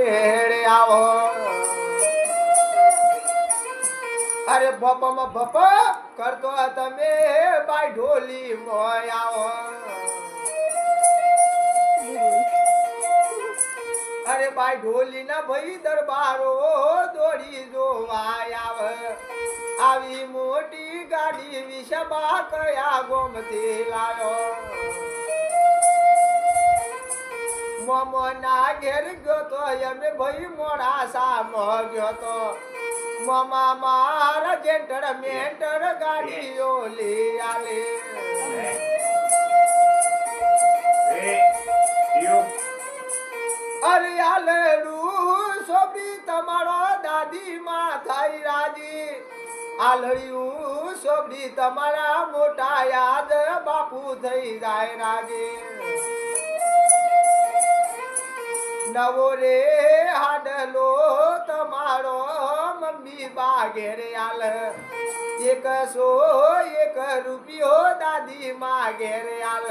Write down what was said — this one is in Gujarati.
આવો અરે બપમાં બપ કરતો તમે બાઈ ઢોલી મોય આવો અરે બાઈ ઢોલી ના ભાઈ દરબારો દોડી જોવાય આવે આવી મોટી ગાડી વિષબા કયા ગોમતી લાયો મમના ઘેર ગયો તો એમને ભાઈ મોડાસા માં ગયો તો મમા મારા જેન્ટર મેન્ટર ગાડીઓ લઈ આલે અરે આલડું સોબરી તમારો દાદી માં થઈ રાજી આલડ્યું સોબરી તમારા મોટા યાદ બાપુ થઈ જાય રાજી નવો રે હાડલો તમારો મમ્મી બાગેરે આલ 101 રૂપિયો દાદી માં ઘેરે આલ